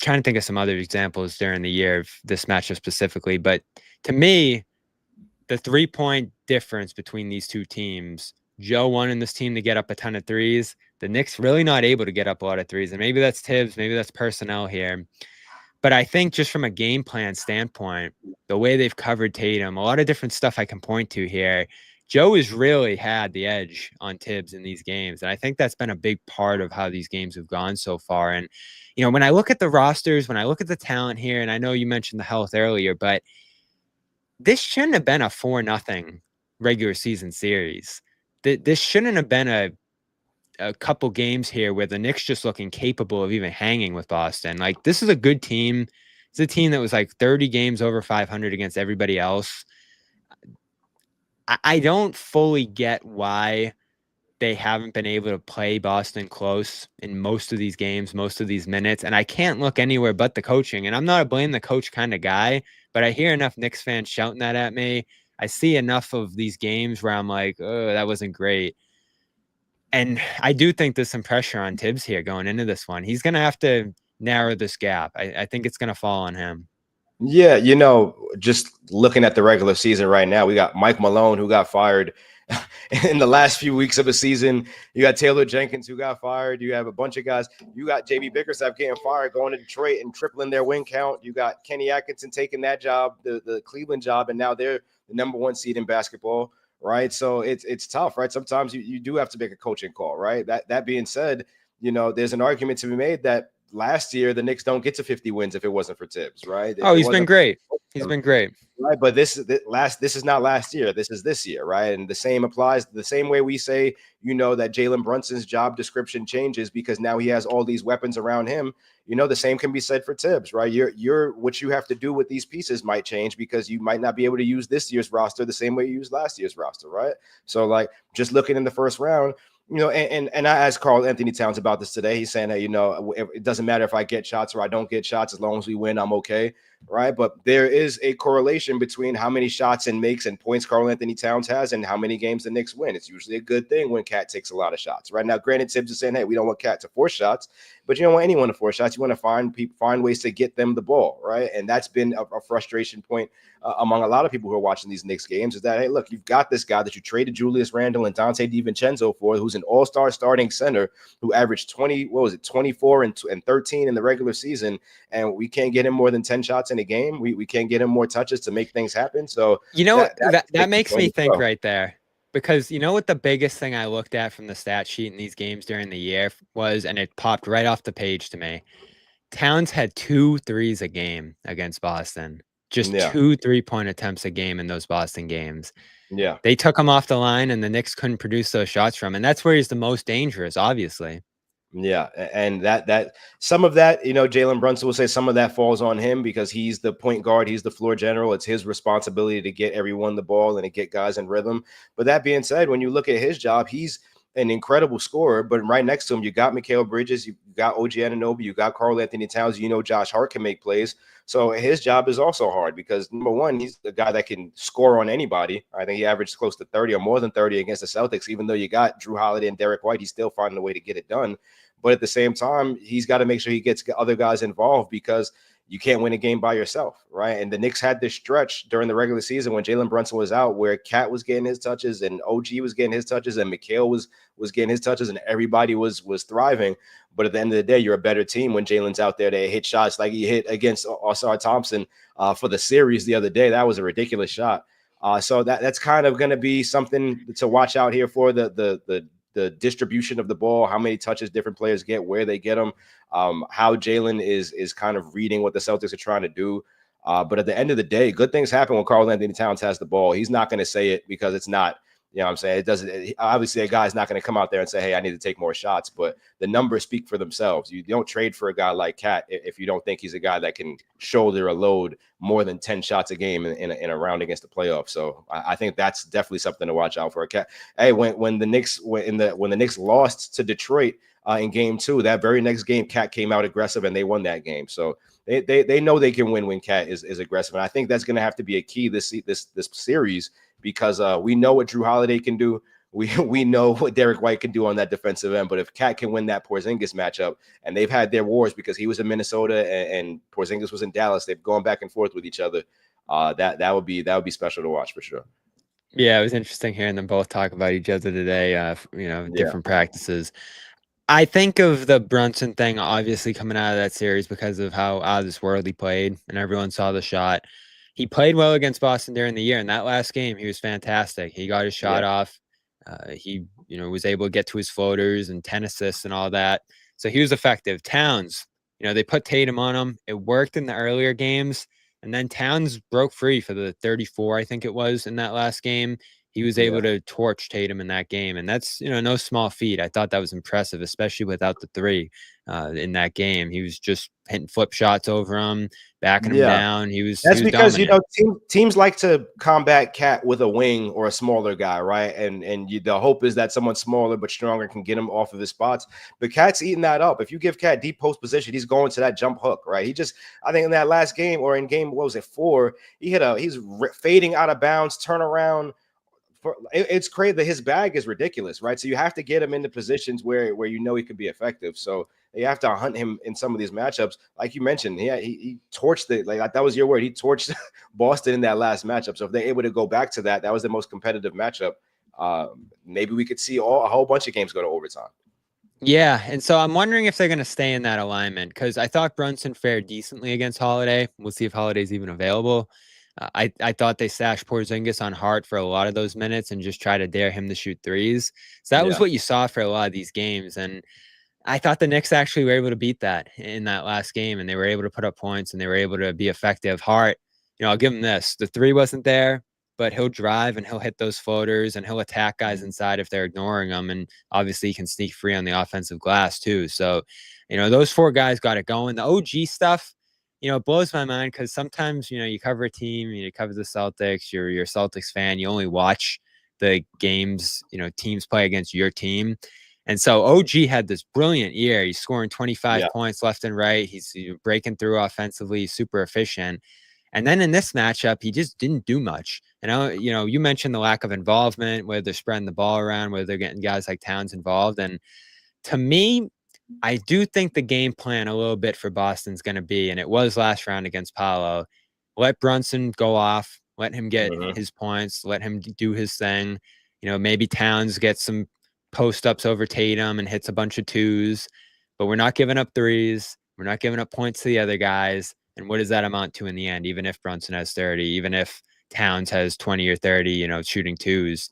to think of some other examples during the year of this matchup specifically. But to me, the 3-point difference between these two teams, Joe wanting this team to get up a ton of threes. The Knicks really not able to get up a lot of threes. And maybe that's Tibbs, maybe that's personnel here. But I think just from a game plan standpoint, the way they've covered Tatum, a lot of different stuff I can point to here, Joe has really had the edge on Tibbs in these games. And I think that's been a big part of how these games have gone so far. And, when I look at the rosters, when I look at the talent here, and I know you mentioned the health earlier, but this shouldn't have been a 4-0 regular season series. This shouldn't have been a couple games here where the Knicks just look incapable of even hanging with Boston. Like, this is a good team. It's a team that was like 30 games over 500 against everybody else. I don't fully get why they haven't been able to play Boston close in most of these games, most of these minutes. And I can't look anywhere but the coaching. And I'm not a blame the coach kind of guy, but I hear enough Knicks fans shouting that at me. I see enough of these games where I'm like, oh, that wasn't great. And I do think there's some pressure on Tibbs here going into this one. He's going to have to narrow this gap. I think it's going to fall on him. Yeah, just looking at the regular season right now, we got Mike Malone, who got fired in the last few weeks of the season. You got Taylor Jenkins, who got fired. You have a bunch of guys. You got JB Bickerstaff getting fired, going to Detroit and tripling their win count. You got Kenny Atkinson taking that job, the Cleveland job, and now they're the number 1 seed in basketball, right? So it's tough, right? Sometimes you do have to make a coaching call, right? That being said, there's an argument to be made that last year the Knicks don't get to 50 wins if it wasn't for Tibbs, right? He's been great. He's been great. Right, but this is not last year. This is this year, right? And the same applies the same way we say, that Jalen Brunson's job description changes because now he has all these weapons around him. The same can be said for Tibbs, right? You're what you have to do with these pieces might change because you might not be able to use this year's roster the same way you used last year's roster, right? So like just looking in the first round, and I asked Karl Anthony Towns about this today. He's saying, hey, it doesn't matter if I get shots or I don't get shots. As long as we win, I'm okay. Right. But there is a correlation between how many shots and makes and points Karl Anthony Towns has and how many games the Knicks win. It's usually a good thing when Cat takes a lot of shots. Right now, granted, Tibbs is saying, hey, we don't want Cat to force shots, but you don't want anyone to force shots. You want to find ways to get them the ball. Right. And that's been a frustration point among a lot of people who are watching these Knicks games is that, hey, look, you've got this guy that you traded Julius Randle and Dante DiVincenzo for, who's an all-star starting center who averaged 24 and 13 in the regular season. And we can't get him more than 10 shots in a game. We can't get him more touches to make things happen. So that makes me think right there, because what the biggest thing I looked at from the stat sheet in these games during the year was, and it popped right off the page to me, Towns had 2 threes a game against Boston. Just 2 3-point attempts a game in those Boston games. Yeah. They took him off the line and the Knicks couldn't produce those shots from him. And that's where he's the most dangerous, obviously. Yeah. And that some of that, Jalen Brunson will say some of that falls on him because he's the point guard. He's the floor general. It's his responsibility to get everyone the ball and to get guys in rhythm. But that being said, when you look at his job, he's an incredible scorer, but right next to him, you got Mikal Bridges, you got OG Anunoby, you got Karl Anthony Towns, Josh Hart can make plays. So his job is also hard because, number one, he's the guy that can score on anybody. I think he averaged close to 30 or more than 30 against the Celtics. Even though you got Drew Holiday and Derek White, he's still finding a way to get it done. But at the same time, he's got to make sure he gets other guys involved because you can't win a game by yourself, right? And the Knicks had this stretch during the regular season when Jalen Brunson was out where Cat was getting his touches and OG was getting his touches and Mikal was getting his touches and everybody was thriving. But at the end of the day, you're a better team when Jalen's out there to hit shots like he hit against Osar Thompson for the series the other day. That was a ridiculous shot. So that's kind of going to be something to watch out here for the distribution of the ball, how many touches different players get, where they get them, how Jalen is kind of reading what the Celtics are trying to do. But at the end of the day, good things happen when Karl Anthony Towns has the ball. He's not going to say it because it's not, what I'm saying? Obviously a guy's not going to come out there and say, hey, I need to take more shots, but the numbers speak for themselves. You don't trade for a guy like Cat if you don't think he's a guy that can shoulder a load more than 10 shots a game in a round against the playoffs. So I think that's definitely something to watch out for. Cat. Hey, when the Knicks lost to Detroit in game 2, that very next game, Cat came out aggressive and they won that game. So they know they can win when Cat is aggressive. And I think that's going to have to be a key this series because we know what Drew Holiday can do. We know what Derek White can do on that defensive end. But if Cat can win that Porzingis matchup, and they've had their wars because he was in Minnesota and Porzingis was in Dallas, they've gone back and forth with each other. That would be special to watch for sure. Yeah, it was interesting hearing them both talk about each other today. Different practices. I think of the Brunson thing obviously coming out of that series because of how out of this world he played, and everyone saw the shot. He played well against Boston during the year. In that last game, he was fantastic. He got his shot off. He was able to get to his floaters and 10 assists and all that. So he was effective. Towns, they put Tatum on him. It worked in the earlier games. And then Towns broke free for the 34, I think it was, in that last game. he was able to torch Tatum in that game. And that's, no small feat. I thought that was impressive, especially without the three in that game. He was just hitting flip shots over him, backing him down. That's because dominant. teams like to combat Cat with a wing or a smaller guy, right? And the hope is that someone smaller but stronger can get him off of his spots. But Cat's eating that up. If you give Cat deep post position, he's going to that jump hook, right? I think in that last game or in game, what was it, 4, he's fading out of bounds, turn around. It's crazy that his bag is ridiculous, right? So you have to get him into positions where he could be effective. So you have to hunt him in some of these matchups. Like you mentioned, he torched it. Like that was your word. He torched Boston in that last matchup. So if they're able to go back to that, that was the most competitive matchup. Maybe we could see a whole bunch of games go to overtime. Yeah, and so I'm wondering if they're going to stay in that alignment, because I thought Brunson fared decently against Holiday. We'll see if Holiday's even available. I thought they stashed Porzingis on Hart for a lot of those minutes and just try to dare him to shoot threes. So that was what you saw for a lot of these games. And I thought the Knicks actually were able to beat that in that last game, and they were able to put up points and they were able to be effective. Hart, I'll give him this. The three wasn't there, but he'll drive and he'll hit those floaters and he'll attack guys inside if they're ignoring him. And obviously he can sneak free on the offensive glass too. So, those 4 guys got it going. The OG stuff, it blows my mind, because sometimes, you cover a team, you cover the Celtics, you're a Celtics fan, you only watch the games, teams play against your team. And so OG had this brilliant year. He's scoring 25 points left and right. He's breaking through offensively, he's super efficient. And then in this matchup, he just didn't do much. And, you mentioned the lack of involvement, whether they're spreading the ball around, whether they're getting guys like Towns involved. And to me, I do think the game plan a little bit for Boston's going to be, and it was last round against Paolo, let Brunson go off, let him get his points, let him do his thing. Maybe Towns gets some post-ups over Tatum and hits a bunch of 2s, but we're not giving up 3s. We're not giving up points to the other guys. And what does that amount to in the end? Even if Brunson has 30, even if Towns has 20 or 30, shooting 2s.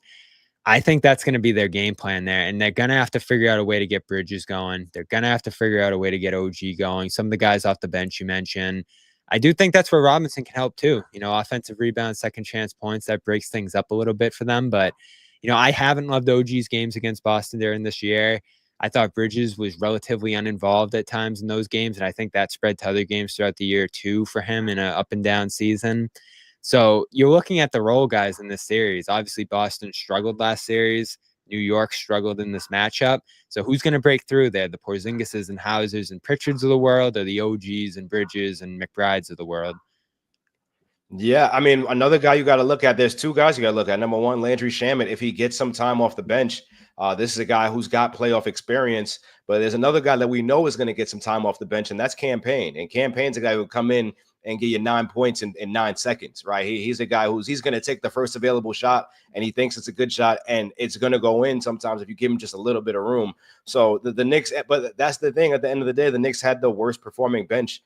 I think that's going to be their game plan there. And they're going to have to figure out a way to get Bridges going. They're going to have to figure out a way to get OG going. Some of the guys off the bench you mentioned. I do think that's where Robinson can help too. Offensive rebounds, second chance points, that breaks things up a little bit for them. But, I haven't loved OG's games against Boston during this year. I thought Bridges was relatively uninvolved at times in those games. And I think that spread to other games throughout the year too for him in an up and down season. So you're looking at the role guys in this series. Obviously, Boston struggled last series. New York struggled in this matchup. So who's going to break through there? The Porzingises and Hausers and Pritchards of the world, or the OGs and Bridges and McBrides of the world? Yeah, I mean, another guy you got to look at, there's 2 guys you got to look at. Number 1, Landry Shamet. If he gets some time off the bench, this is a guy who's got playoff experience. But there's another guy that we know is going to get some time off the bench, and that's Campaign. And Campaign's a guy who will come in and get you 9 points in 9 seconds, right? He's a guy he's going to take the first available shot, and he thinks it's a good shot, and it's going to go in sometimes if you give him just a little bit of room. So the Knicks, but that's the thing. At the end of the day, the Knicks had the worst performing bench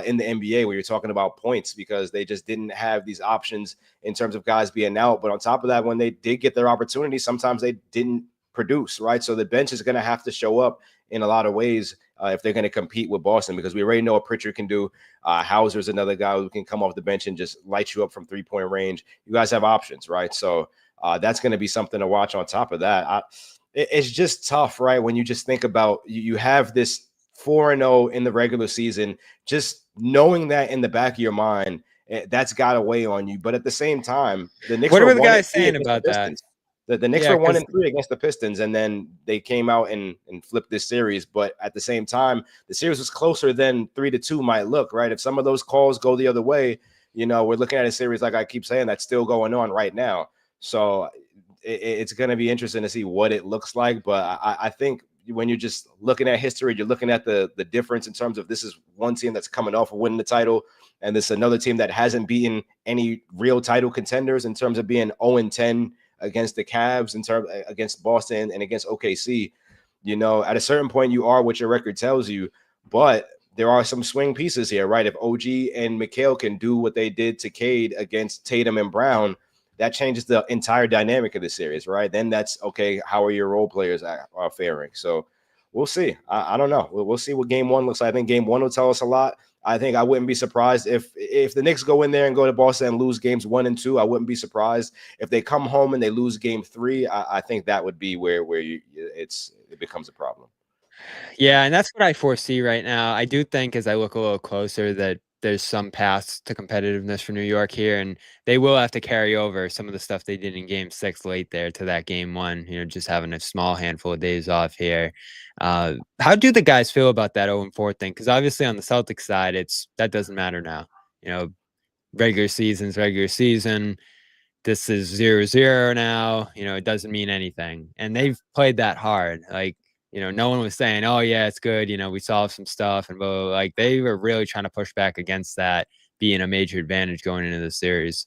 in the NBA where you're talking about points, because they just didn't have these options in terms of guys being out. But on top of that, when they did get their opportunity, sometimes they didn't produce, right? So the bench is going to have to show up in a lot of ways if they're going to compete with Boston, because we already know what Pritchard can do. Hauser's another guy who can come off the bench and just light you up from 3-point range. You guys have options, right? So that's going to be something to watch. On top of that, it's just tough, right? When you just think about you have this 4-0 in the regular season, just knowing that in the back of your mind, that's got to weigh on you. But at the same time, the Knicks. What were the guys saying about that? The Knicks were 1-3 against the Pistons, and then they came out and flipped this series. But at the same time, the series was closer than 3-2 might look, right? If some of those calls go the other way, we're looking at a series, like I keep saying, that's still going on right now. So it's going to be interesting to see what it looks like. But I think when you're just looking at history, you're looking at the difference in terms of this is one team that's coming off of winning the title, and this is another team that hasn't beaten any real title contenders in terms of being 0-10 against the Cavs, against Boston and against OKC. At a certain point, you are what your record tells you, but there are some swing pieces here, right? If OG and Mikal can do what they did to Cade against Tatum and Brown, that changes the entire dynamic of the series, right? Then that's okay. How are your role players are faring? So we'll see. I don't know. We'll see what game 1 looks like. I think game 1 will tell us a lot. I think I wouldn't be surprised if the Knicks go in there and go to Boston and lose games 1 and 2. I wouldn't be surprised if they come home and they lose game 3. I think that would be where it becomes a problem. Yeah, and that's what I foresee right now. I do think as I look a little closer that there's some paths to competitiveness for New York here, and they will have to carry over some of the stuff they did in game 6 late there to that game 1, just having a small handful of days off here. How do the guys feel about that 0-4 thing? Because obviously on the Celtics side, that doesn't matter now. Regular season's regular season. This is 0-0 now. It doesn't mean anything. And they've played that hard. Like, no one was saying, oh, yeah, it's good. We solved some stuff. And blah, blah, blah. Like, they were really trying to push back against that being a major advantage going into the series.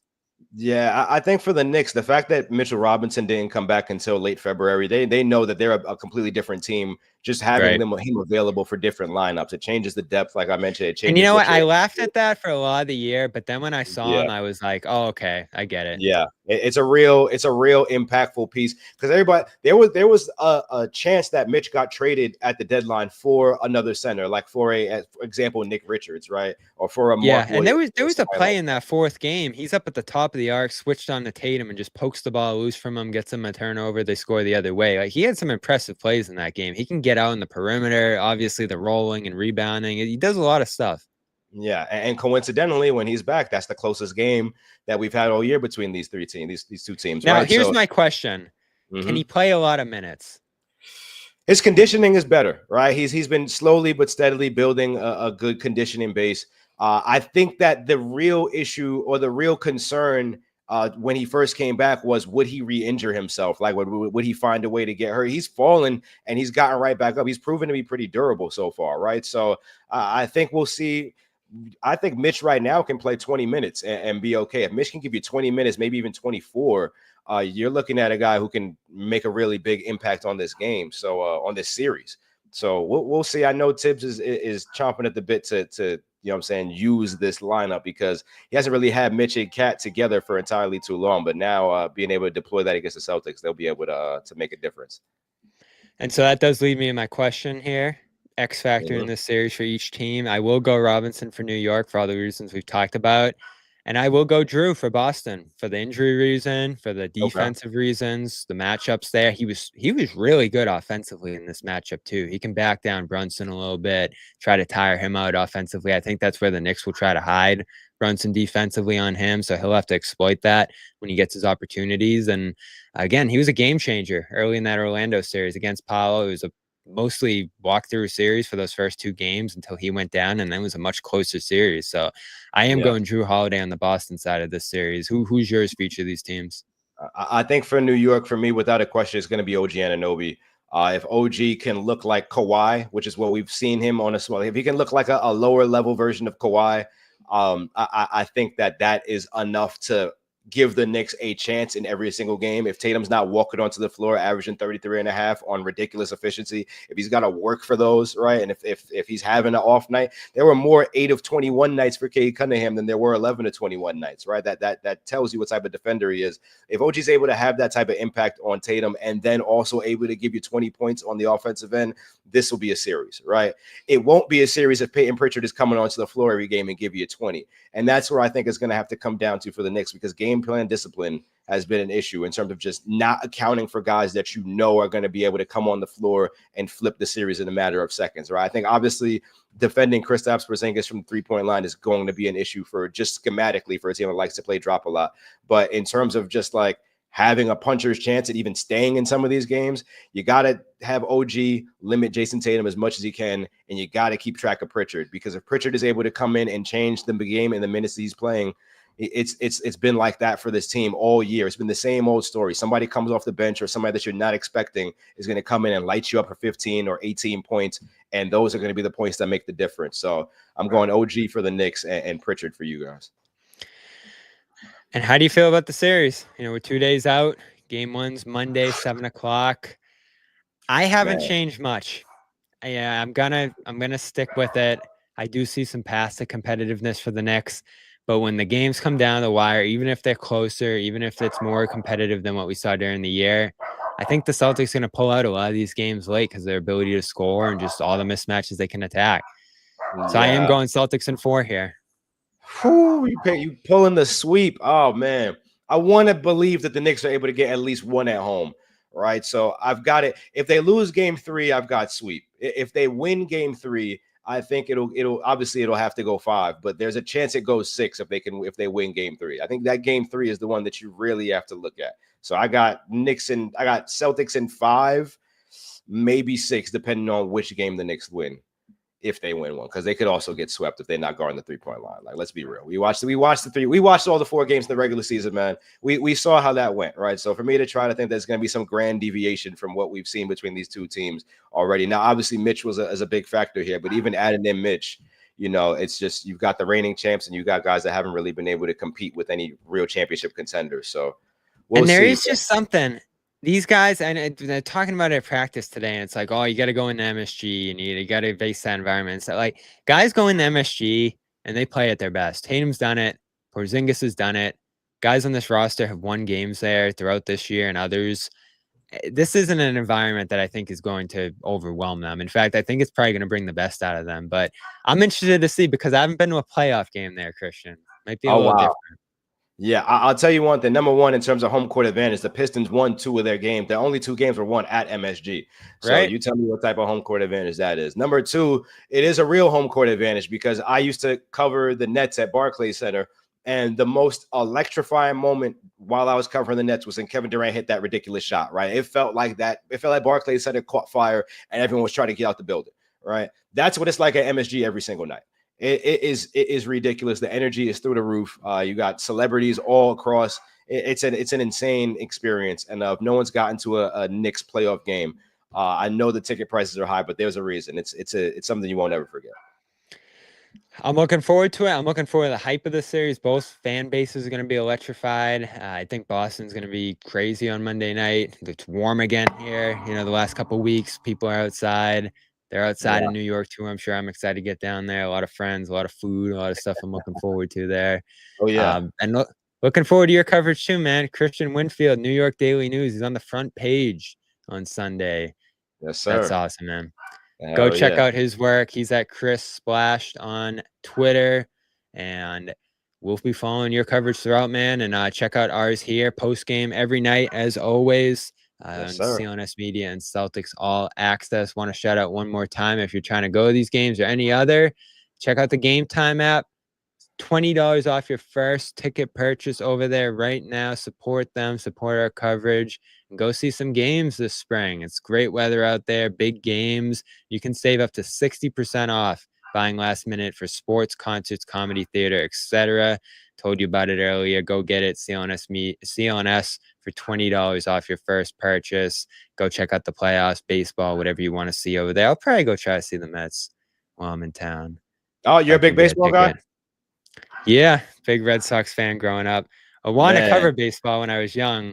Yeah, I think for the Knicks, the fact that Mitchell Robinson didn't come back until late February, they know that they're a completely different team. Just having him available for different lineups, it changes the depth. Like I mentioned, it changes. And you know what? I laughed at that for a lot of the year, but then when I saw him, I was like, "Oh, okay, I get it." Yeah, it's a real impactful piece because everybody there was a chance that Mitch got traded at the deadline for another center, like for example, Nick Richards, right, or for a Mark and Williams. there was a play in that 4th game. He's up at the top of the arc, switched on to Tatum, and just pokes the ball loose from him, gets him a turnover. They score the other way. Like he had some impressive plays in that game. He can get out in the perimeter, obviously the rolling and rebounding. He does a lot of stuff. Yeah, and coincidentally, when he's back, that's the closest game that we've had all year between these two teams. Now, right? here's my question: Can he play a lot of minutes? His conditioning is better, right? He's been slowly but steadily building a good conditioning base. I think that the real issue or the real concern when he first came back was, would he re-injure himself? Like, would he find a way to get hurt? He's fallen and he's gotten right back up. He's proven to be pretty durable so far, right? So I think we'll see. I think Mitch right now can play 20 minutes and be okay. If Mitch can give you 20 minutes, maybe even 24, you're looking at a guy who can make a really big impact on this game. So on this series. So we'll see. I know Tibbs is chomping at the bit to use this lineup because he hasn't really had Mitch and Cat together for entirely too long. But now being able to deploy that against the Celtics, they'll be able to make a difference. And so that does lead me to my question here. X factor in this series for each team. I will go Robinson for New York for all the reasons we've talked about. And I will go Drew for Boston for the injury reason, for the defensive reasons, the matchups there. He was really good offensively in this matchup too. He can back down Brunson a little bit, try to tire him out offensively. I think that's where the Knicks will try to hide Brunson defensively on him. So he'll have to exploit that when he gets his opportunities. And again, he was a game changer early in that Orlando series against Paolo. It was a mostly walkthrough series for those first 2 games until he went down, and then it was a much closer series. So I am going Drew Holiday on the Boston side of this series. Who's yours for each of these teams? I think for New York, for me, without a question, it's going to be OG Anunoby. If OG can look like Kawhi, which is what we've seen him on if he can look like a lower level version of Kawhi, I think that is enough to give the Knicks a chance in every single game. If Tatum's not walking onto the floor, averaging 33.5 on ridiculous efficiency, if he's got to work for those, right? And if he's having an off night, there were more 8 of 21 nights for Cade Cunningham than there were 11 of 21 nights, right? That tells you what type of defender he is. If OG's able to have that type of impact on Tatum and then also able to give you 20 points on the offensive end, this will be a series, right? It won't be a series if Peyton Pritchard is coming onto the floor every game and give you 20. And that's where I think it's going to have to come down to for the Knicks, because game plan discipline has been an issue in terms of just not accounting for guys that you know are going to be able to come on the floor and flip the series in a matter of seconds, right? I think obviously defending Kristaps Porzingis from the three-point line is going to be an issue for just schematically for a team that likes to play drop a lot. But in terms of just like having a puncher's chance at even staying in some of these games, you got to have OG limit Jason Tatum as much as he can, and you got to keep track of Pritchard, because if Pritchard is able to come in and change the game in the minutes he's playing, it's been like that for this team all year. It's been the same old story. Somebody comes off the bench or somebody that you're not expecting is going to come in and light you up for 15 or 18 points, and those are going to be the points that make the difference. So I'm going OG for the Knicks and Pritchard for you guys. And how do you feel about the series? We're 2 days out. Game 1's Monday, 7:00. I haven't changed much. Yeah, I'm gonna stick with it. I do see some paths to competitiveness for the Knicks, but when the games come down the wire, even if they're closer, even if it's more competitive than what we saw during the year, I think the Celtics are going to pull out a lot of these games late because of their ability to score and just all the mismatches they can attack. So I am going Celtics in 4 here. Whew, you pulling the sweep. Oh man, I want to believe that the Knicks are able to get at least one at home, right? So I've got it. If they lose game 3, I've got sweep. If they win game 3, I think it'll obviously it'll have to go 5, but there's a chance it goes 6 if they win game 3. I think that game 3 is the one that you really have to look at. So I got Celtics in 5, maybe 6, depending on which game the Knicks win. If they win one, because they could also get swept if they're not guarding the 3-point line. Like, let's be real. We watched all the 4 games in the regular season, man. We saw how that went, right? So for me to try to think there's going to be some grand deviation from what we've seen between these two teams already. Now, obviously, Mitch was a big factor here, but even adding in Mitch, it's just you've got the reigning champs and you got guys that haven't really been able to compete with any real championship contenders. So we'll see. Is just something. These guys, and they're talking about it at practice today, and it's like, oh, you got to go into MSG, and you got to face that environment. So, like, guys go into MSG, and they play at their best. Tatum's done it. Porzingis has done it. Guys on this roster have won games there throughout this year, and others. This isn't an environment that I think is going to overwhelm them. In fact, I think it's probably going to bring the best out of them. But I'm interested to see, because I haven't been to a playoff game there, Kristian. Might be a little different. Yeah, I'll tell you one thing. Number one, in terms of home court advantage, the Pistons won 2 of their games. The only 2 games were won at MSG. So right? You tell me what type of home court advantage that is. Number 2, it is a real home court advantage because I used to cover the Nets at Barclays Center, and the most electrifying moment while I was covering the Nets was when Kevin Durant hit that ridiculous shot, right? It felt like Barclays Center caught fire and everyone was trying to get out the building, right? That's what it's like at MSG every single night. It is ridiculous. The energy is through the roof. You got celebrities all across. It's an insane experience. And if no one's gotten to a Knicks playoff game, I know the ticket prices are high, but there's a reason. It's something you won't ever forget. I'm looking forward to it. I'm looking forward to the hype of the series. Both fan bases are going to be electrified. I think Boston's going to be crazy on Monday night. It's warm again here. The last couple of weeks, people are outside. They're outside in New York, too. I'm sure I'm excited to get down there. A lot of friends, a lot of food, a lot of stuff I'm looking forward to there. Oh, yeah. And looking forward to your coverage, too, man. Kristian Winfield, New York Daily News. He's on the front page on Sunday. Yes, sir. That's awesome, man. Go check out his work. He's at Chris Splashed on Twitter. And we'll be following your coverage throughout, man. And check out ours here, post-game every night, as always. Yes, CLNS Media and Celtics All Access. Want to shout out one more time, if you're trying to go to these games or any other, check out the Game Time app. $20 off your first ticket purchase over there right now. Support them, support our coverage, and go see some games this spring. It's great weather out there, big games. You can save up to 60% off buying last minute for sports, concerts, comedy, theater, etc. Told you about it earlier. Go get it. CLNS for $20 off your first purchase. Go check out the playoffs, baseball, whatever you want to see over there. I'll probably go try to see the Mets while I'm in town. Oh, you're a big baseball guy? Yeah, big Red Sox fan growing up. I wanted to cover baseball when I was young,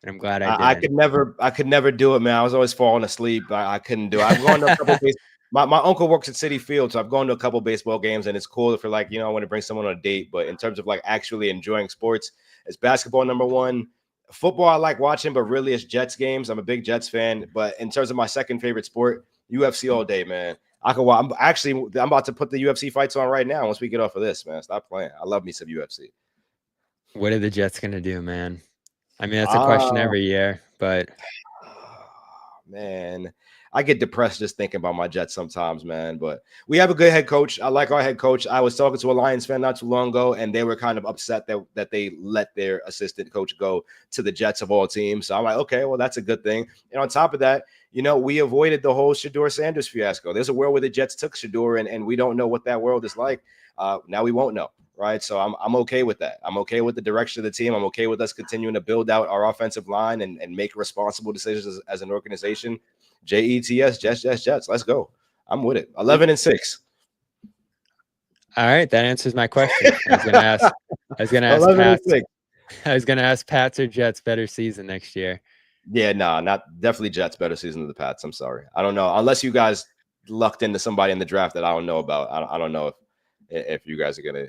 and I'm glad I did. I could never do it, man. I was always falling asleep. I couldn't do it. I've gone to a couple of my uncle works at Citi Field, so I've gone to a couple of baseball games, and it's cool for I want to bring someone on a date. But in terms of actually enjoying sports, it's basketball number one. Football I like watching, but really it's Jets games. I'm a big Jets fan. But in terms of my second favorite sport, UFC all day, man. I'm about to put the UFC fights on right now once we get off of this, man. Stop playing. I love me some UFC. What are the Jets going to do, man? I mean, that's a question every year, but man, I get depressed just thinking about my Jets sometimes, man. But we have a good head coach. I like our head coach. I was talking to a Lions fan not too long ago, and they were kind of upset that they let their assistant coach go to the Jets of all teams. So I'm like, okay, well, that's a good thing. And on top of that, we avoided the whole Shedeur Sanders fiasco. There's a world where the Jets took Shedeur, and we don't know what that world is like. Now we won't know, right? So I'm okay with that. I'm okay with the direction of the team. I'm okay with us continuing to build out our offensive line and make responsible decisions as an organization. Jets, Jets. Let's go. I'm with it. 11-6. All right, that answers my question. I was gonna ask Pats or Jets better season next year. Yeah, not definitely Jets better season than the Pats. I'm sorry. I don't know. Unless you guys lucked into somebody in the draft that I don't know about. I don't know if you guys are gonna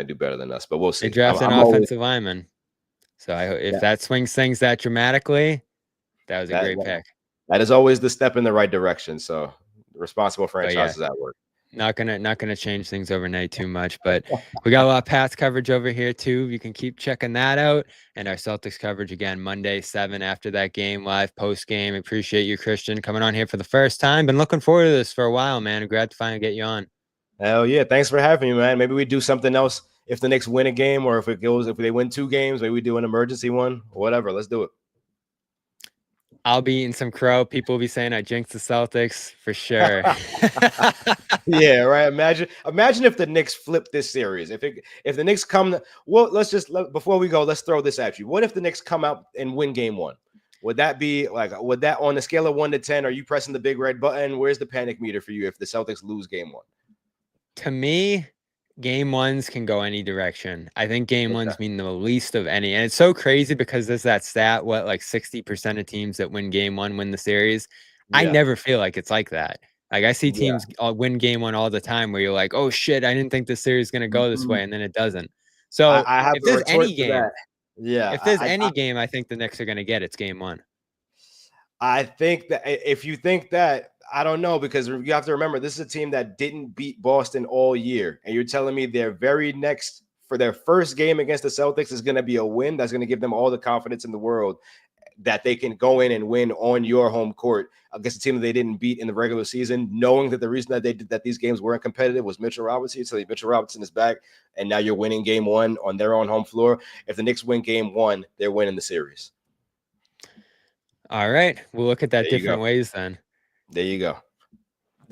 do better than us, but we'll see. They drafted an offensive lineman. So if that swings things that dramatically, that was a great pick. That is always the step in the right direction. So responsible franchises at work. Not gonna change things overnight too much, but we got a lot of Pats coverage over here too. You can keep checking that out, and our Celtics coverage again Monday 7 after that game, live post game. Appreciate you, Kristian, coming on here for the first time. Been looking forward to this for a while, man. Glad to finally get you on. Hell yeah! Thanks for having me, man. Maybe we do something else if the Knicks win a game, or if they win 2 games, maybe we do an emergency one or whatever. Let's do it. I'll be eating some crow. People will be saying I jinxed the Celtics for sure. Yeah, right. Imagine if the Knicks flip this series. If the Knicks come, well, before we go, let's throw this at you. What if the Knicks come out and win game 1? Would that be would that on a scale of 1 to 10? Are you pressing the big red button? Where's the panic meter for you if the Celtics lose game 1? To me, game 1s can go any direction. I think game 1s mean the least of any. And it's so crazy because there's that stat, like 60% of teams that win game 1 win the series. Yeah. I never feel like it's like that. Like I see teams win game 1 all the time where you're like, oh shit, I didn't think this series is going to go this way. And then it doesn't. So if there's any game, if there's any game, I think the Knicks are going to get, it's game 1. I think that if you think that, I don't know, because you have to remember this is a team that didn't beat Boston all year, and you're telling me their very next for their first game against the Celtics is going to be a win that's going to give them all the confidence in the world that they can go in and win on your home court against a team that they didn't beat in the regular season, knowing that the reason that these games weren't competitive was Mitchell Robinson. So Mitchell Robinson is back, and now you're winning game 1 on their own home floor. If the Knicks win game 1, they're winning the series. All right, we'll look at that different ways then. There you go.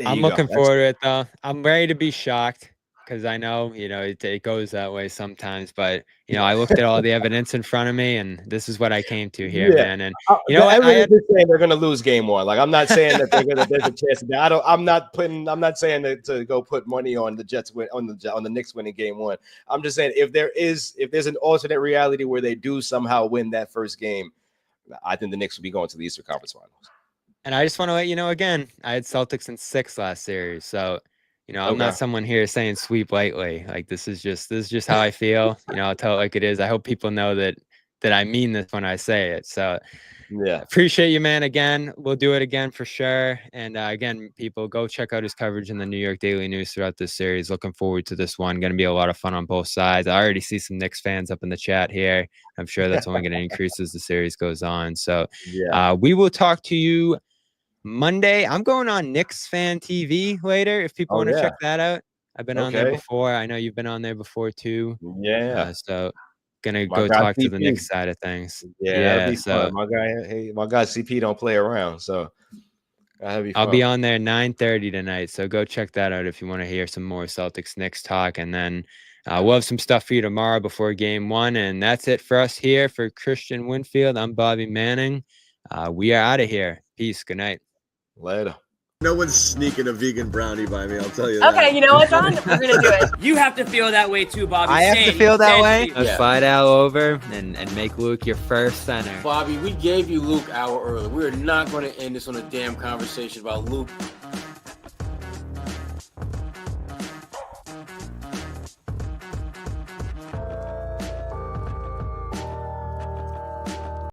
I'm looking forward to it, though. I'm ready to be shocked because I know, it goes that way sometimes. But, I looked at all the evidence in front of me, and this is what I came to here, man. And, everyone's saying they're going to lose game 1. Like, I'm not saying that there's a chance of that. I'm not saying that to go put money on the Jets on the Knicks winning game 1. I'm just saying if there's an alternate reality where they do somehow win that first game, I think the Knicks will be going to the Eastern Conference Finals. And I just want to let you know again, I had Celtics in 6 last series. So, I'm not someone here saying sweep lightly. Like this is just how I feel. I'll tell it like it is. I hope people know that I mean this when I say it. So yeah, appreciate you, man. Again, we'll do it again for sure. And again, people go check out his coverage in the New York Daily News throughout this series. Looking forward to this one. Going to be a lot of fun on both sides. I already see some Knicks fans up in the chat here. I'm sure that's only going to increase as the series goes on. So we will talk to you Monday. I'm going on Knicks Fan TV later if people want to check that out. I've been on there before. I know you've been on there before too. Yeah. So gonna go talk to the Knicks side of things. Yeah. So my guy CP don't play around. So I'll be on there 9:30 tonight. So go check that out if you want to hear some more Celtics Knicks talk. And then we'll have some stuff for you tomorrow before game 1. And that's it for us here. For Kristian Winfield, I'm Bobby Manning. We are out of here. Peace. Good night. Later. No one's sneaking a vegan brownie by me, I'll tell you that. Okay, you know what, John? We're going to do it. You have to feel that way too, Bobby. I have to feel that way? Let's slide Al over and make Luke your first center. Bobby, we gave you Luke an hour early. We're not going to end this on a damn conversation about Luke